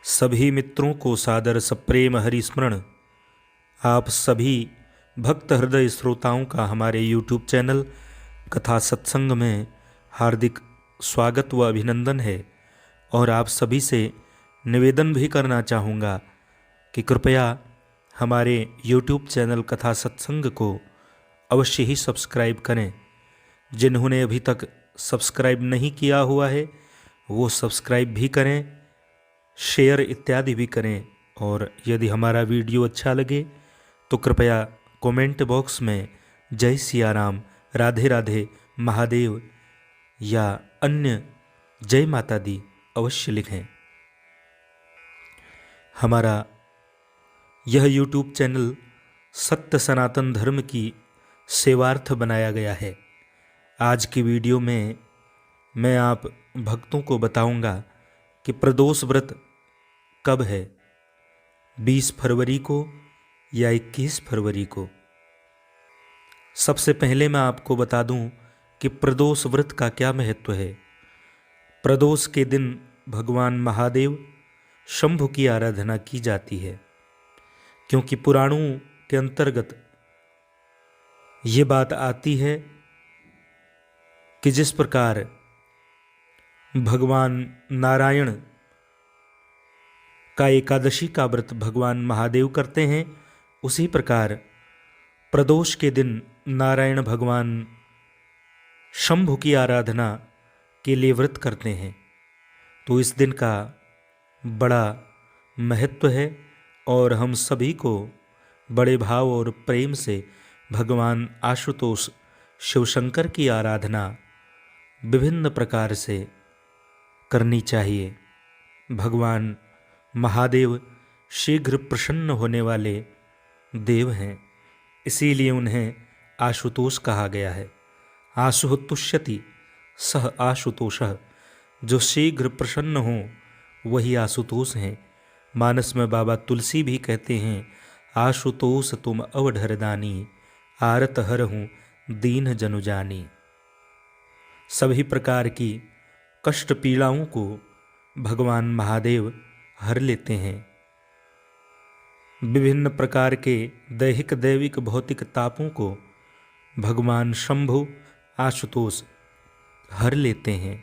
सभी मित्रों को सादर सप्रेम हरिस्मरण। आप सभी भक्त हृदय श्रोताओं का हमारे YouTube चैनल कथा सत्संग में हार्दिक स्वागत व अभिनंदन है। और आप सभी से निवेदन भी करना चाहूँगा कि कृपया हमारे YouTube चैनल कथा सत्संग को अवश्य ही सब्सक्राइब करें। जिन्होंने अभी तक सब्सक्राइब नहीं किया हुआ है वो सब्सक्राइब भी करें, शेयर इत्यादि भी करें। और यदि हमारा वीडियो अच्छा लगे तो कृपया कमेंट बॉक्स में जय सिया राम, राधे राधे, महादेव या अन्य जय माता दी अवश्य लिखें। हमारा यह YouTube चैनल सत्य सनातन धर्म की सेवार्थ बनाया गया है। आज की वीडियो में मैं आप भक्तों को बताऊंगा कि प्रदोष व्रत कब है, 20 फरवरी को या 21 फरवरी को। सबसे पहले मैं आपको बता दूं कि प्रदोष व्रत का क्या महत्व है। प्रदोष के दिन भगवान महादेव शंभु की आराधना की जाती है, क्योंकि पुराणों के अंतर्गत ये बात आती है कि जिस प्रकार भगवान नारायण का एकादशी का व्रत भगवान महादेव करते हैं, उसी प्रकार प्रदोष के दिन नारायण भगवान शंभु की आराधना के लिए व्रत करते हैं। तो इस दिन का बड़ा महत्व है और हम सभी को बड़े भाव और प्रेम से भगवान आशुतोष शिवशंकर की आराधना विभिन्न प्रकार से करनी चाहिए। भगवान महादेव शीघ्र प्रसन्न होने वाले देव हैं, इसीलिए उन्हें आशुतोष कहा गया है। आशु तुष्यति सह आशुतोषः, जो शीघ्र प्रसन्न हो वही आशुतोष हैं। मानस में बाबा तुलसी भी कहते हैं, आशुतोष तुम अवढरदानी, आरत हरहूँ दीन जनु जानी। सभी प्रकार की कष्ट पीड़ाओं को भगवान महादेव हर लेते हैं। विभिन्न प्रकार के दैहिक दैविक भौतिक तापों को भगवान शंभु आशुतोष हर लेते हैं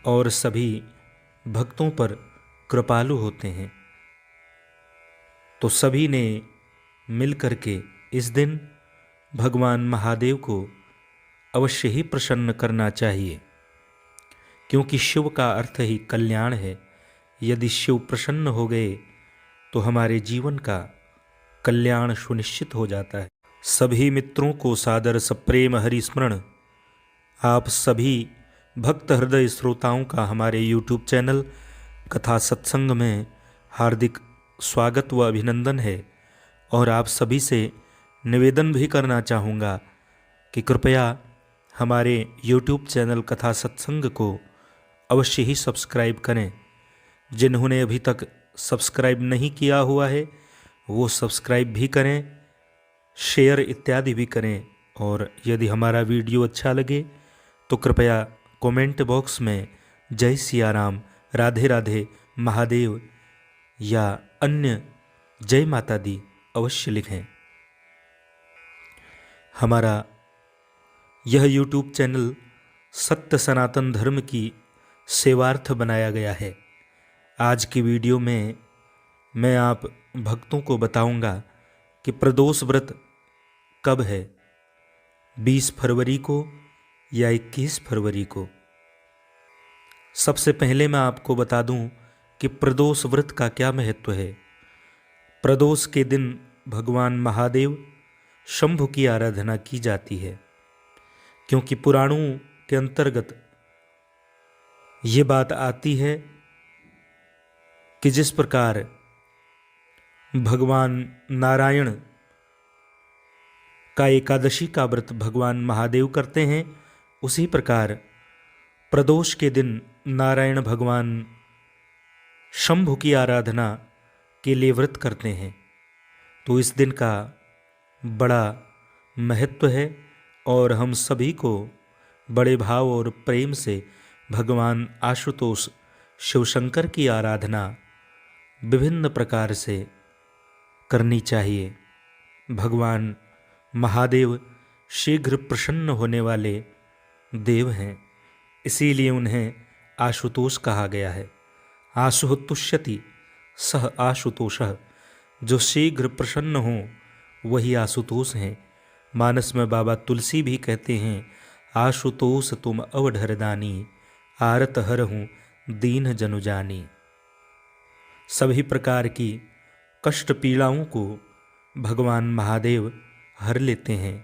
और सभी भक्तों पर कृपालु होते हैं। तो सभी ने मिलकर के इस दिन भगवान महादेव को अवश्य ही प्रसन्न करना चाहिए, क्योंकि शिव का अर्थ ही कल्याण है। यदि शिव प्रसन्न हो गए तो हमारे जीवन का कल्याण सुनिश्चित हो जाता है। सभी मित्रों को सादर सप्रेम हरिस्मरण। आप सभी भक्त हृदय श्रोताओं का हमारे YouTube चैनल कथा सत्संग में हार्दिक स्वागत व अभिनंदन है। और आप सभी से निवेदन भी करना चाहूँगा कि कृपया हमारे YouTube चैनल कथा सत्संग को अवश्य ही सब्सक्राइब करें। जिन्होंने अभी तक सब्सक्राइब नहीं किया हुआ है वो सब्सक्राइब भी करें, शेयर इत्यादि भी करें। और यदि हमारा वीडियो अच्छा लगे तो कृपया कमेंट बॉक्स में जय सिया राम, राधे राधे, महादेव या अन्य जय माता दी अवश्य लिखें। हमारा यह YouTube चैनल सत्य सनातन धर्म की सेवार्थ बनाया गया है। आज की वीडियो में मैं आप भक्तों को बताऊंगा कि प्रदोष व्रत कब है, 20 फरवरी को या 21 फरवरी को। सबसे पहले मैं आपको बता दूं कि प्रदोष व्रत का क्या महत्व है। प्रदोष के दिन भगवान महादेव शंभु की आराधना की जाती है, क्योंकि पुराणों के अंतर्गत ये बात आती है कि जिस प्रकार भगवान नारायण का एकादशी का व्रत भगवान महादेव करते हैं, उसी प्रकार प्रदोष के दिन नारायण भगवान शंभु की आराधना के लिए व्रत करते हैं। तो इस दिन का बड़ा महत्व है और हम सभी को बड़े भाव और प्रेम से भगवान आशुतोष शिवशंकर की आराधना विभिन्न प्रकार से करनी चाहिए। भगवान महादेव शीघ्र प्रसन्न होने वाले देव हैं, इसीलिए उन्हें आशुतोष कहा गया है। आशु तुष्यति सह आशुतोषः, जो शीघ्र प्रसन्न हो वही आशुतोष हैं। मानस में बाबा तुलसी भी कहते हैं, आशुतोष तुम अवढरदानी, आरत हरहूँ दीन जनु जानी। सभी प्रकार की कष्ट पीड़ाओं को भगवान महादेव हर लेते हैं।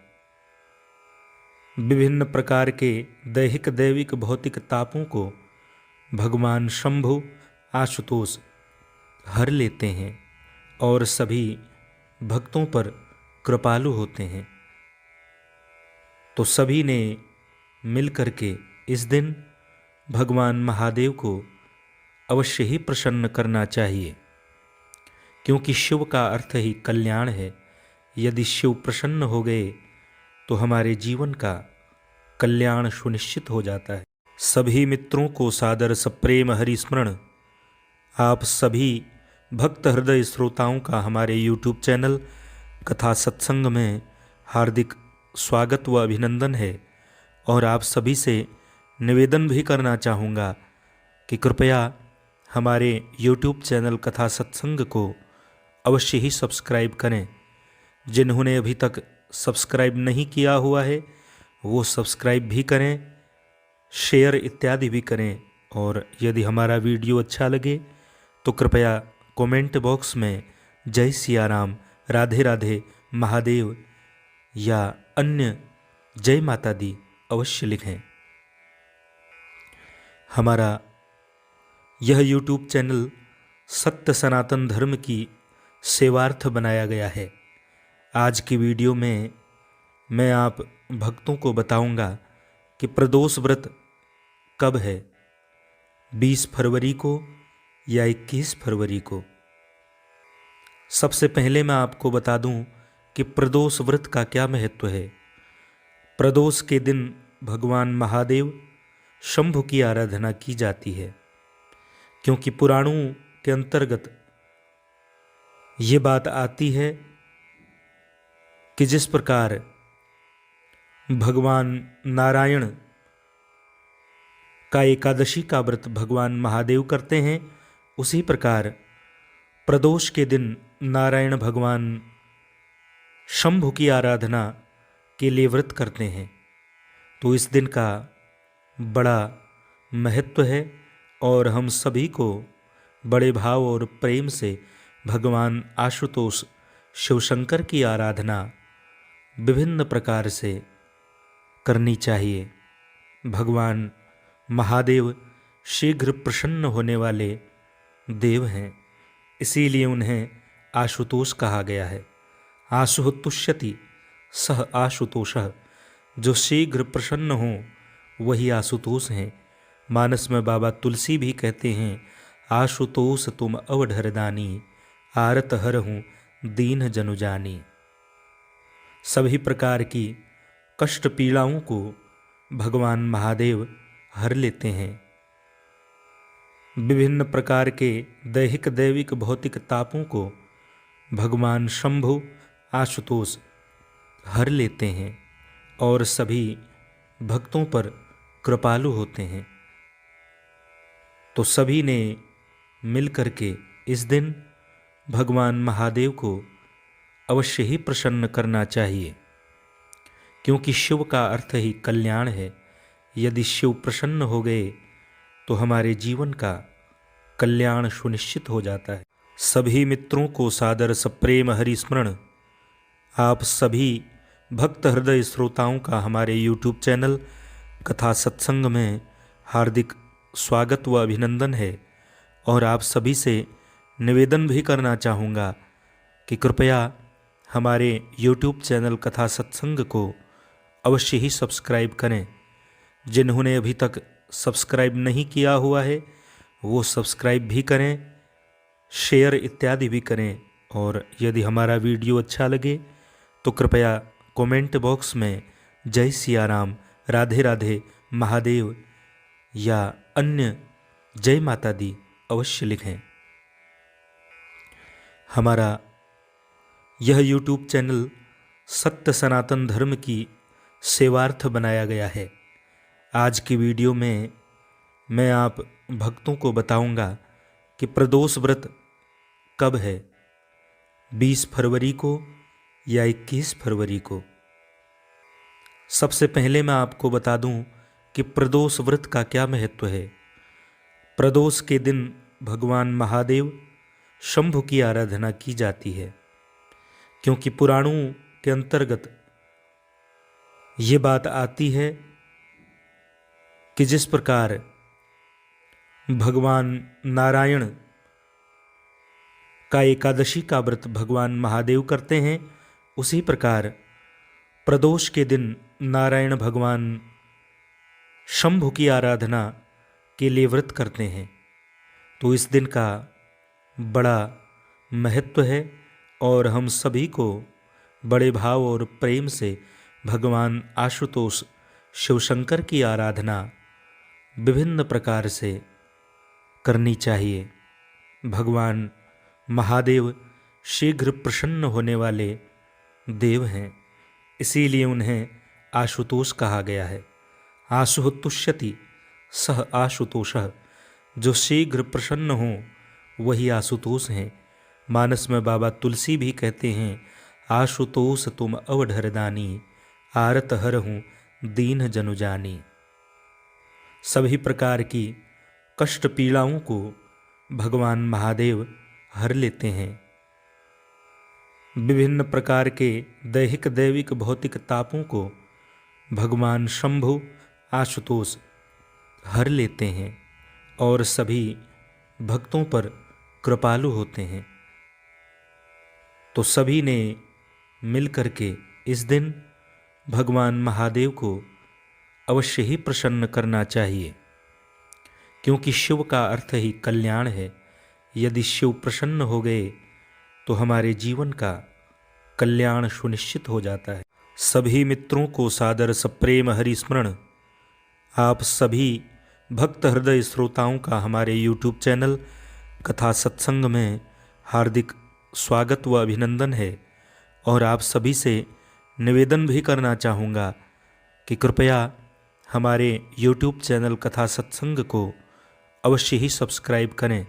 विभिन्न प्रकार के दैहिक दैविक भौतिक तापों को भगवान शंभु आशुतोष हर लेते हैं और सभी भक्तों पर कृपालु होते हैं। तो सभी ने मिलकर के इस दिन भगवान महादेव को अवश्य ही प्रसन्न करना चाहिए, क्योंकि शिव का अर्थ ही कल्याण है। यदि शिव प्रसन्न हो गए तो हमारे जीवन का कल्याण सुनिश्चित हो जाता है। सभी मित्रों को सादर सप्रेम हरिस्मरण। आप सभी भक्त हृदय श्रोताओं का हमारे YouTube चैनल कथा सत्संग में हार्दिक स्वागत व अभिनंदन है। और आप सभी से निवेदन भी करना चाहूँगा कि कृपया हमारे YouTube चैनल कथा सत्संग को अवश्य ही सब्सक्राइब करें। जिन्होंने अभी तक सब्सक्राइब नहीं किया हुआ है वो सब्सक्राइब भी करें, शेयर इत्यादि भी करें। और यदि हमारा वीडियो अच्छा लगे तो कृपया कमेंट बॉक्स में जय सिया राम, राधे राधे, महादेव या अन्य जय माता दी अवश्य लिखें। हमारा यह YouTube चैनल सत्य सनातन धर्म की सेवार्थ बनाया गया है। आज की वीडियो में मैं आप भक्तों को बताऊंगा कि प्रदोष व्रत कब है, 20 फरवरी को या 21 फरवरी को। सबसे पहले मैं आपको बता दूं कि प्रदोष व्रत का क्या महत्व है। प्रदोष के दिन भगवान महादेव शंभु की आराधना की जाती है, क्योंकि पुराणों के अंतर्गत ये बात आती है कि जिस प्रकार भगवान नारायण का एकादशी का व्रत भगवान महादेव करते हैं, उसी प्रकार प्रदोष के दिन नारायण भगवान शंभु की आराधना के लिए व्रत करते हैं। तो इस दिन का बड़ा महत्व है और हम सभी को बड़े भाव और प्रेम से भगवान आशुतोष शिवशंकर की आराधना विभिन्न प्रकार से करनी चाहिए। भगवान महादेव शीघ्र प्रसन्न होने वाले देव हैं, इसीलिए उन्हें आशुतोष कहा गया है। आशु तुष्यति सह आशुतोषः, जो शीघ्र प्रसन्न हो वही आशुतोष हैं। मानस में बाबा तुलसी भी कहते हैं, आशुतोष तुम अवढरदानी, आरत हरहूँ दीन जनु जानी। सभी प्रकार की कष्ट पीड़ाओं को भगवान महादेव हर लेते हैं। विभिन्न प्रकार के दैहिक दैविक भौतिक तापों को भगवान शंभु आशुतोष हर लेते हैं और सभी भक्तों पर कृपालु होते हैं। तो सभी ने मिलकर के इस दिन भगवान महादेव को अवश्य ही प्रसन्न करना चाहिए, क्योंकि शिव का अर्थ ही कल्याण है। यदि शिव प्रसन्न हो गए तो हमारे जीवन का कल्याण सुनिश्चित हो जाता है। सभी मित्रों को सादर सप्रेम हरिस्मरण। आप सभी भक्त हृदय श्रोताओं का हमारे YouTube चैनल कथा सत्संग में हार्दिक स्वागत व अभिनंदन है। और आप सभी से निवेदन भी करना चाहूँगा कि कृपया हमारे YouTube चैनल कथा सत्संग को अवश्य ही सब्सक्राइब करें। जिन्होंने अभी तक सब्सक्राइब नहीं किया हुआ है वो सब्सक्राइब भी करें, शेयर इत्यादि भी करें। और यदि हमारा वीडियो अच्छा लगे तो कृपया कमेंट बॉक्स में जय सिया राम, राधे राधे, महादेव या अन्य जय माता दी अवश्य लिखें। हमारा यह YouTube चैनल सत्य सनातन धर्म की सेवार्थ बनाया गया है। आज की वीडियो में मैं आप भक्तों को बताऊंगा कि प्रदोष व्रत कब है, 20 फरवरी को या 21 फरवरी को। सबसे पहले मैं आपको बता दूं कि प्रदोष व्रत का क्या महत्व है। प्रदोष के दिन भगवान महादेव शंभु की आराधना की जाती है, क्योंकि पुराणों के अंतर्गत ये बात आती है कि जिस प्रकार भगवान नारायण का एकादशी का व्रत भगवान महादेव करते हैं, उसी प्रकार प्रदोष के दिन नारायण भगवान शंभु की आराधना के लिए व्रत करते हैं। तो इस दिन का बड़ा महत्व है और हम सभी को बड़े भाव और प्रेम से भगवान आशुतोष शिवशंकर की आराधना विभिन्न प्रकार से करनी चाहिए। भगवान महादेव शीघ्र प्रसन्न होने वाले देव हैं, इसीलिए उन्हें आशुतोष कहा गया है। आशु तुष्यति सह आशुतोषः, जो शीघ्र प्रसन्न हो वही आशुतोष हैं। मानस में बाबा तुलसी भी कहते हैं, आशुतोष तुम अवढरदानी, आरत हरहूँ दीन जनु जानी। सभी प्रकार की कष्ट पीड़ाओं को भगवान महादेव हर लेते हैं। विभिन्न प्रकार के दैहिक दैविक भौतिक तापों को भगवान शंभु आशुतोष हर लेते हैं और सभी भक्तों पर कृपालु होते हैं। तो सभी ने मिलकर के इस दिन भगवान महादेव को अवश्य ही प्रसन्न करना चाहिए, क्योंकि शिव का अर्थ ही कल्याण है। यदि शिव प्रसन्न हो गए तो हमारे जीवन का कल्याण सुनिश्चित हो जाता है। सभी मित्रों को सादर सप्रेम हरिस्मरण। आप सभी भक्त हृदय श्रोताओं का हमारे YouTube चैनल कथा सत्संग में हार्दिक स्वागत व अभिनंदन है। और आप सभी से निवेदन भी करना चाहूँगा कि कृपया हमारे YouTube चैनल कथा सत्संग को अवश्य ही सब्सक्राइब करें।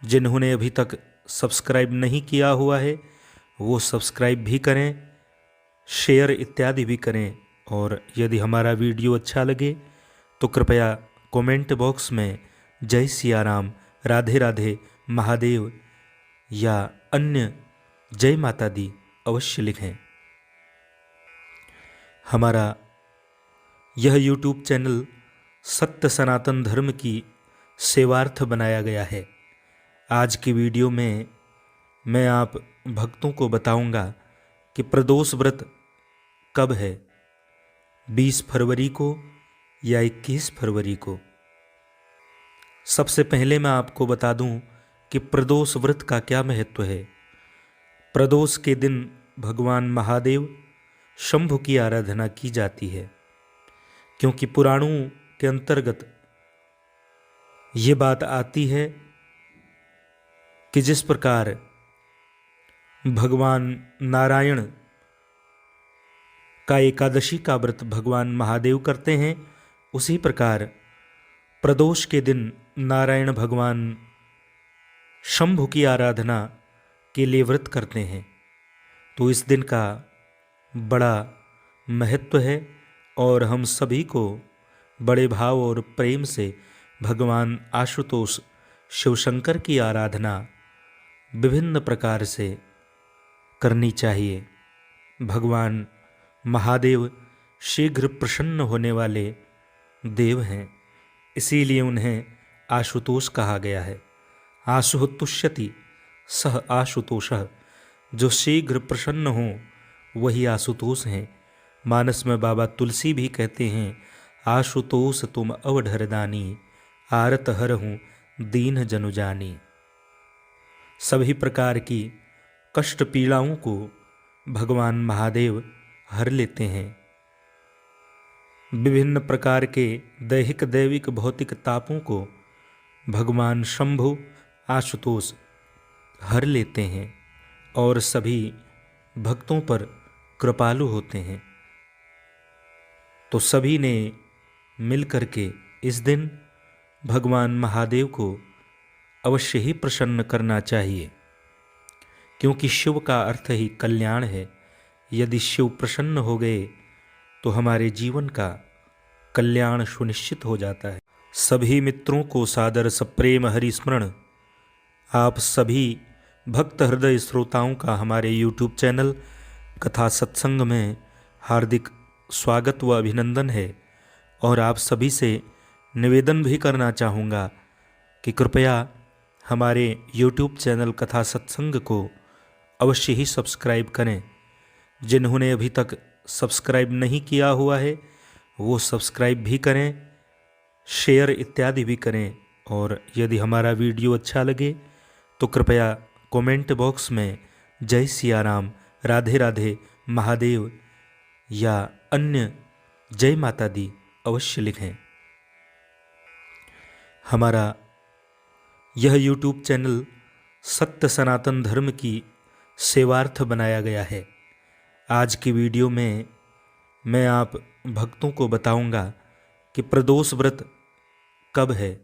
जिन्होंने अभी तक सब्सक्राइब नहीं किया हुआ है वो सब्सक्राइब भी करें, शेयर इत्यादि भी करें। और यदि हमारा वीडियो अच्छा लगे तो कृपया कमेंट बॉक्स में जय सिया राम, राधे राधे, महादेव या अन्य जय माता दी अवश्य लिखें। हमारा यह YouTube चैनल सत्य सनातन धर्म की सेवार्थ बनाया गया है। आज की वीडियो में मैं आप भक्तों को बताऊंगा कि प्रदोष व्रत कब है, 20 फरवरी को या 21 फरवरी को। सबसे पहले मैं आपको बता दूं कि प्रदोष व्रत का क्या महत्व है। प्रदोष के दिन भगवान महादेव शंभु की आराधना की जाती है, क्योंकि पुराणों के अंतर्गत ये बात आती है कि जिस प्रकार भगवान नारायण का एकादशी का व्रत भगवान महादेव करते हैं, उसी प्रकार प्रदोष के दिन नारायण भगवान शंभु की आराधना के लिए व्रत करते हैं। तो इस दिन का बड़ा महत्व है और हम सभी को बड़े भाव और प्रेम से भगवान आशुतोष शिवशंकर की आराधना विभिन्न प्रकार से करनी चाहिए। भगवान महादेव शीघ्र प्रसन्न होने वाले देव हैं, इसीलिए उन्हें आशुतोष कहा गया है। आशु तुष्यति सह आशुतोषः, जो शीघ्र प्रसन्न हो वही आशुतोष हैं। मानस में बाबा तुलसी भी कहते हैं, आशुतोष तुम अवढरदानी, आरत हरहूँ दीन जनु जानी। सभी प्रकार की कष्ट पीड़ाओं को भगवान महादेव हर लेते हैं। विभिन्न प्रकार के दैहिक दैविक भौतिक तापों को भगवान शंभु आशुतोष हर लेते हैं और सभी भक्तों पर कृपालु होते हैं। तो सभी ने मिल करके इस दिन भगवान महादेव को अवश्य ही प्रसन्न करना चाहिए, क्योंकि शिव का अर्थ ही कल्याण है। यदि शिव प्रसन्न हो गए तो हमारे जीवन का कल्याण सुनिश्चित हो जाता है। सभी मित्रों को सादर सप्रेम हरिस्मरण। आप सभी भक्त हृदय श्रोताओं का हमारे YouTube चैनल कथा सत्संग में हार्दिक स्वागत व अभिनंदन है। और आप सभी से निवेदन भी करना चाहूँगा कि कृपया हमारे YouTube चैनल कथा सत्संग को अवश्य ही सब्सक्राइब करें। जिन्होंने अभी तक सब्सक्राइब नहीं किया हुआ है वो सब्सक्राइब भी करें, शेयर इत्यादि भी करें। और यदि हमारा वीडियो अच्छा लगे तो कृपया कमेंट बॉक्स में जय सिया राम, राधे राधे, महादेव या अन्य जय माता दी अवश्य लिखें। हमारा यह YouTube चैनल सत्य सनातन धर्म की सेवार्थ बनाया गया है। आज की वीडियो में मैं आप भक्तों को बताऊंगा कि प्रदोष व्रत कब है,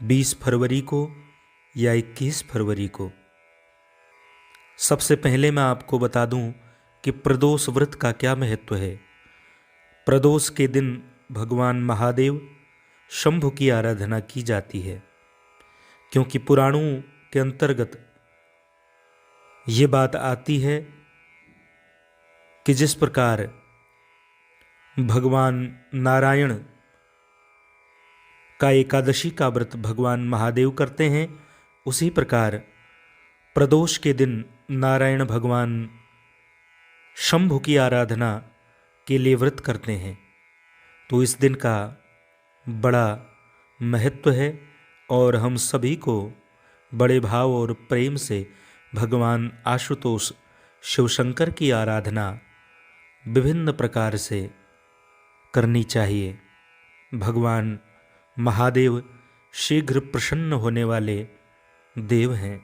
20 फरवरी को या 21 फरवरी को। सबसे पहले मैं आपको बता दूं कि प्रदोष व्रत का क्या महत्व है। प्रदोष के दिन भगवान महादेव शंभु की आराधना की जाती है, क्योंकि पुराणों के अंतर्गत ये बात आती है कि जिस प्रकार भगवान नारायण का एकादशी का व्रत भगवान महादेव करते हैं, उसी प्रकार प्रदोष के दिन नारायण भगवान शंभु की आराधना के लिए व्रत करते हैं। तो इस दिन का बड़ा महत्व है और हम सभी को बड़े भाव और प्रेम से भगवान आशुतोष शिवशंकर की आराधना विभिन्न प्रकार से करनी चाहिए। भगवान महादेव शीघ्र प्रसन्न होने वाले देव हैं,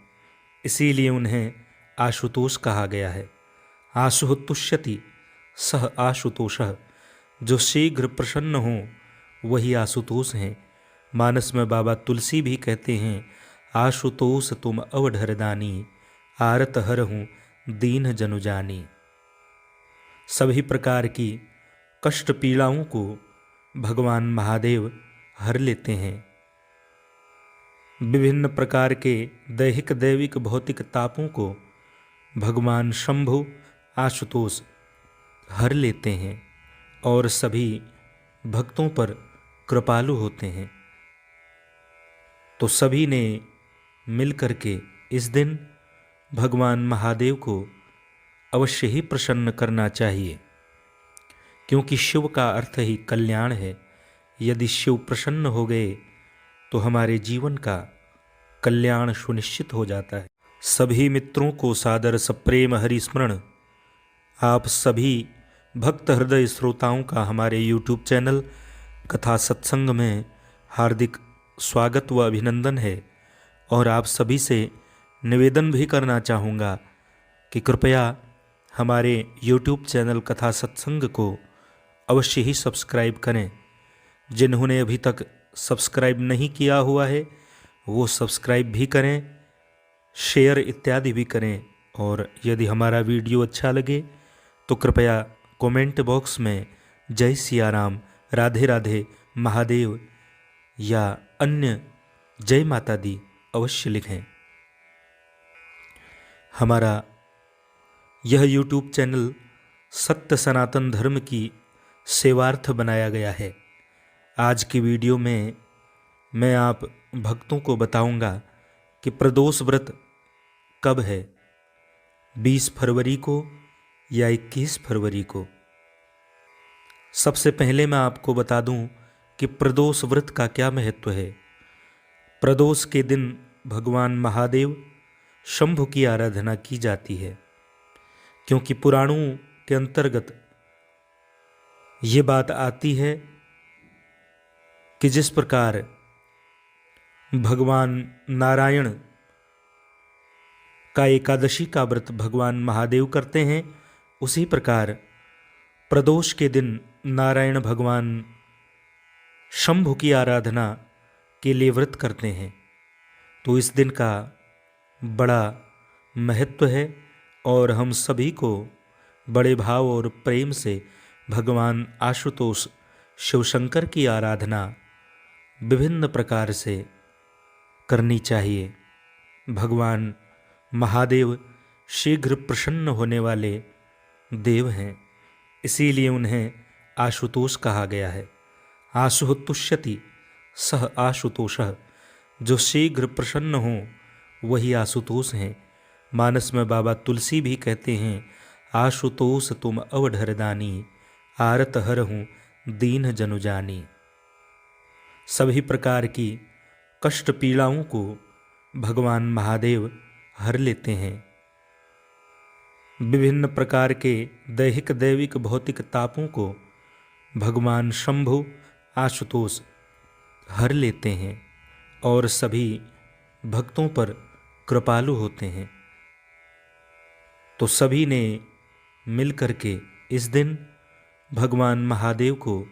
इसीलिए उन्हें आशुतोष कहा गया है। आशु तुष्यति सह आशुतोषः, जो शीघ्र प्रसन्न हो वही आशुतोष हैं। मानस में बाबा तुलसी भी कहते हैं, आशुतोष तुम अवढरदानी, आरत हरहूँ दीन जनु जानी। सभी प्रकार की कष्ट पीड़ाओं को भगवान महादेव हर लेते हैं। विभिन्न प्रकार के दैहिक दैविक भौतिक तापों को भगवान शंभु आशुतोष हर लेते हैं और सभी भक्तों पर कृपालु होते हैं। तो सभी ने मिल करके इस दिन भगवान महादेव को अवश्य ही प्रसन्न करना चाहिए, क्योंकि शिव का अर्थ ही कल्याण है। यदि शिव प्रसन्न हो गए तो हमारे जीवन का कल्याण सुनिश्चित हो जाता है। सभी मित्रों को सादर सप्रेम हरिस्मरण। आप सभी भक्त हृदय श्रोताओं का हमारे YouTube चैनल कथा सत्संग में हार्दिक स्वागत व अभिनंदन है। और आप सभी से निवेदन भी करना चाहूँगा कि कृपया हमारे YouTube चैनल कथा सत्संग को अवश्य ही सब्सक्राइब करें। जिन्होंने अभी तक सब्सक्राइब नहीं किया हुआ है वो सब्सक्राइब भी करें, शेयर इत्यादि भी करें। और यदि हमारा वीडियो अच्छा लगे तो कृपया कमेंट बॉक्स में जय सिया राम, राधे राधे, महादेव या अन्य जय माता दी अवश्य लिखें। हमारा यह YouTube चैनल सत्य सनातन धर्म की सेवार्थ बनाया गया है। आज की वीडियो में मैं आप भक्तों को बताऊंगा कि प्रदोष व्रत कब है, 20 फरवरी को या 21 फरवरी को। सबसे पहले मैं आपको बता दूं कि प्रदोष व्रत का क्या महत्व है। प्रदोष के दिन भगवान महादेव शंभु की आराधना की जाती है, क्योंकि पुराणों के अंतर्गत ये बात आती है कि जिस प्रकार भगवान नारायण का एकादशी का व्रत भगवान महादेव करते हैं, उसी प्रकार प्रदोष के दिन नारायण भगवान शंभु की आराधना के लिए व्रत करते हैं। तो इस दिन का बड़ा महत्व है और हम सभी को बड़े भाव और प्रेम से भगवान आशुतोष शिवशंकर की आराधना विभिन्न प्रकार से करनी चाहिए। भगवान महादेव शीघ्र प्रसन्न होने वाले देव हैं, इसीलिए उन्हें आशुतोष कहा गया है। आशु तुष्यति सह आशुतोषः, जो शीघ्र प्रसन्न हो वही आशुतोष हैं। मानस में बाबा तुलसी भी कहते हैं, आशुतोष तुम अवढरदानी, आरत हरहूँ दीन जनु जानी। सभी प्रकार की कष्ट पीड़ाओं को भगवान महादेव हर लेते हैं। विभिन्न प्रकार के दैहिक दैविक भौतिक तापों को भगवान शंभु आशुतोष हर लेते हैं और सभी भक्तों पर कृपालु होते हैं। तो सभी ने मिलकर के इस दिन भगवान महादेव को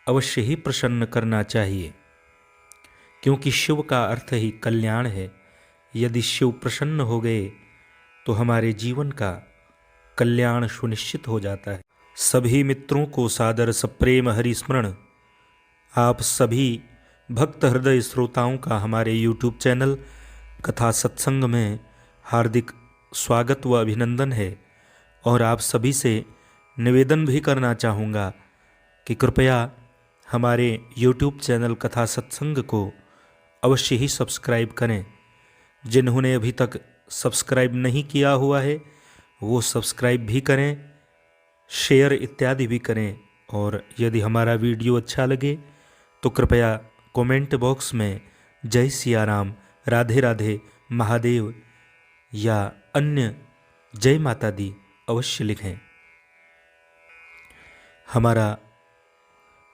अवश्य ही प्रसन्न करना चाहिए, क्योंकि शिव का अर्थ ही कल्याण है। यदि शिव प्रसन्न हो गए तो हमारे जीवन का कल्याण सुनिश्चित हो जाता है। सभी मित्रों को सादर सप्रेम हरिस्मरण। आप सभी भक्त हृदय श्रोताओं का हमारे YouTube चैनल कथा सत्संग में हार्दिक स्वागत व अभिनंदन है। और आप सभी से निवेदन भी करना चाहूँगा कि कृपया हमारे YouTube चैनल कथा सत्संग को अवश्य ही सब्सक्राइब करें। जिन्होंने अभी तक सब्सक्राइब नहीं किया हुआ है वो सब्सक्राइब भी करें, शेयर इत्यादि भी करें। और यदि हमारा वीडियो अच्छा लगे तो कृपया कमेंट बॉक्स में जय सिया राम, राधे राधे, महादेव या अन्य जय माता दी अवश्य लिखें। हमारा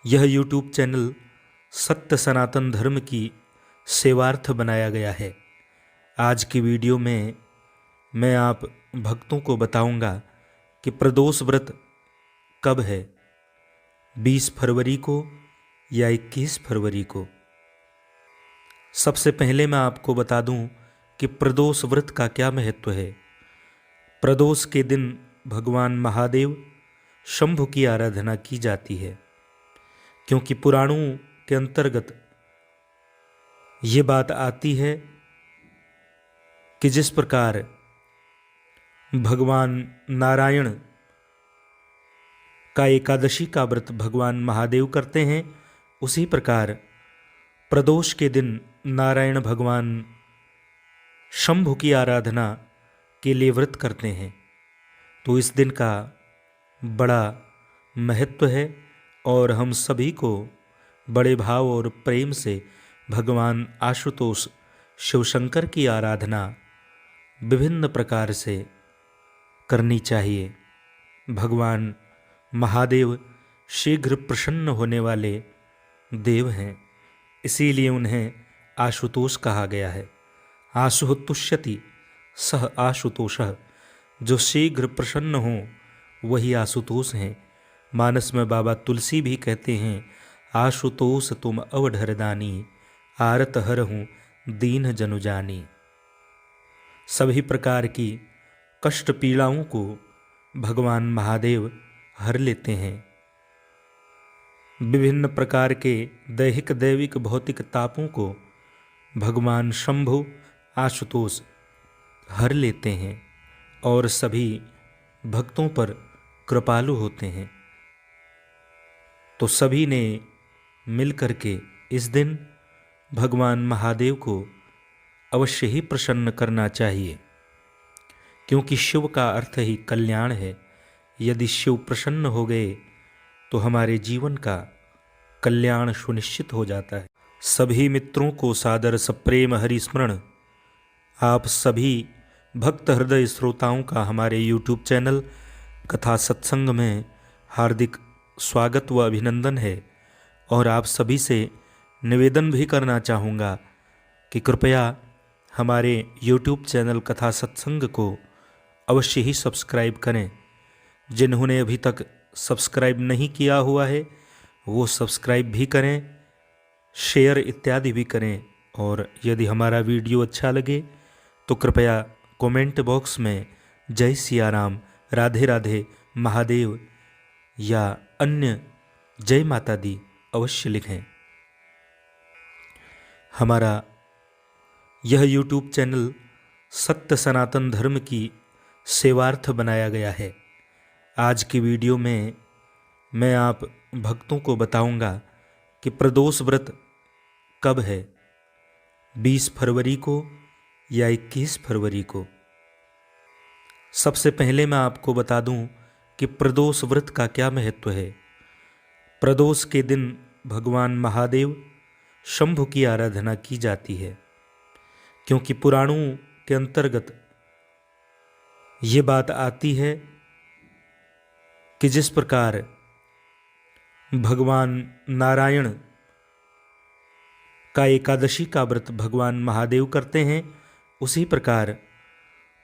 यह YouTube चैनल सत्य सनातन धर्म की सेवार्थ बनाया गया है। आज की वीडियो में मैं आप भक्तों को बताऊंगा कि प्रदोष व्रत कब है, 20 फरवरी को या 21 फरवरी को। सबसे पहले मैं आपको बता दूं कि प्रदोष व्रत का क्या महत्व है। प्रदोष के दिन भगवान महादेव शंभु की आराधना की जाती है, क्योंकि पुराणों के अंतर्गत ये बात आती है कि जिस प्रकार भगवान नारायण का एकादशी का व्रत भगवान महादेव करते हैं, उसी प्रकार प्रदोष के दिन नारायण भगवान शंभु की आराधना के लिए व्रत करते हैं। तो इस दिन का बड़ा महत्व है और हम सभी को बड़े भाव और प्रेम से भगवान आशुतोष शिवशंकर की आराधना विभिन्न प्रकार से करनी चाहिए। भगवान महादेव शीघ्र प्रसन्न होने वाले देव हैं, इसीलिए उन्हें आशुतोष कहा गया है। आशु तुष्यति सह आशुतोषः, जो शीघ्र प्रसन्न हो वही आशुतोष हैं। मानस में बाबा तुलसी भी कहते हैं, आशुतोष तुम अवढरदानी, आरत हरहूँ दीन जनु जानी। सभी प्रकार की कष्ट पीड़ाओं को भगवान महादेव हर लेते हैं। विभिन्न प्रकार के दैहिक दैविक भौतिक तापों को भगवान शंभु आशुतोष हर लेते हैं और सभी भक्तों पर कृपालु होते हैं। तो सभी ने मिलकर के इस दिन भगवान महादेव को अवश्य ही प्रसन्न करना चाहिए, क्योंकि शिव का अर्थ ही कल्याण है। यदि शिव प्रसन्न हो गए तो हमारे जीवन का कल्याण सुनिश्चित हो जाता है। सभी मित्रों को सादर सप्रेम हरिस्मरण। आप सभी भक्त हृदय श्रोताओं का हमारे YouTube चैनल कथा सत्संग में हार्दिक स्वागत व अभिनंदन है। और आप सभी से निवेदन भी करना चाहूँगा कि कृपया हमारे YouTube चैनल कथा सत्संग को अवश्य ही सब्सक्राइब करें। जिन्होंने अभी तक सब्सक्राइब नहीं किया हुआ है वो सब्सक्राइब भी करें, शेयर इत्यादि भी करें। और यदि हमारा वीडियो अच्छा लगे तो कृपया कमेंट बॉक्स में जय सिया राम, राधे राधे, महादेव या अन्य जय माता दी अवश्य लिखें। हमारा यह YouTube चैनल सत्य सनातन धर्म की सेवार्थ बनाया गया है। आज की वीडियो में मैं आप भक्तों को बताऊंगा कि प्रदोष व्रत कब है, 20 फरवरी को या 21 फरवरी को। सबसे पहले मैं आपको बता दूं कि प्रदोष व्रत का क्या महत्व है। प्रदोष के दिन भगवान महादेव शंभु की आराधना की जाती है, क्योंकि पुराणों के अंतर्गत ये बात आती है कि जिस प्रकार भगवान नारायण का एकादशी का व्रत भगवान महादेव करते हैं, उसी प्रकार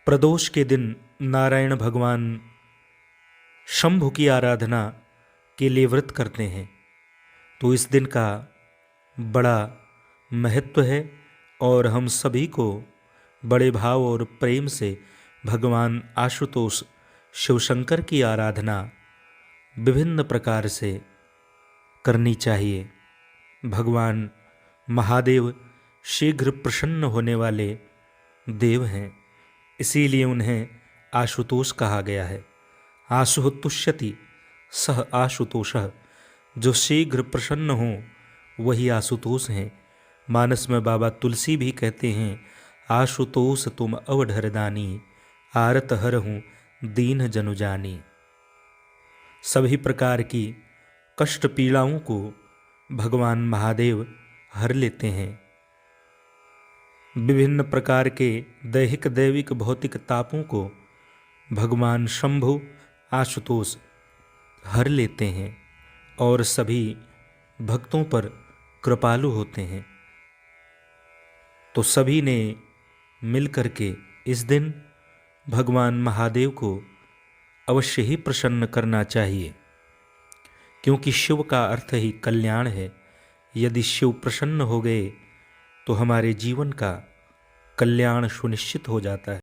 प्रदोष के दिन नारायण भगवान शंभु की आराधना के लिए व्रत करते हैं। तो इस दिन का बड़ा महत्व है और हम सभी को बड़े भाव और प्रेम से भगवान आशुतोष शिवशंकर की आराधना विभिन्न प्रकार से करनी चाहिए। भगवान महादेव शीघ्र प्रसन्न होने वाले देव हैं, इसीलिए उन्हें आशुतोष कहा गया है। आशु तुष्यति सह आशुतोषः, जो शीघ्र प्रसन्न हो वही आशुतोष हैं। मानस में बाबा तुलसी भी कहते हैं, आशुतोष तुम अवढरदानी, आरत हरहूँ दीन जनु जानी। सभी प्रकार की कष्ट पीड़ाओं को भगवान महादेव हर लेते हैं। विभिन्न प्रकार के दैहिक दैविक भौतिक तापों को भगवान शंभु आशुतोष हर लेते हैं और सभी भक्तों पर कृपालु होते हैं। तो सभी ने मिलकर के इस दिन भगवान महादेव को अवश्य ही प्रसन्न करना चाहिए, क्योंकि शिव का अर्थ ही कल्याण है। यदि शिव प्रसन्न हो गए तो हमारे जीवन का कल्याण सुनिश्चित हो जाता है।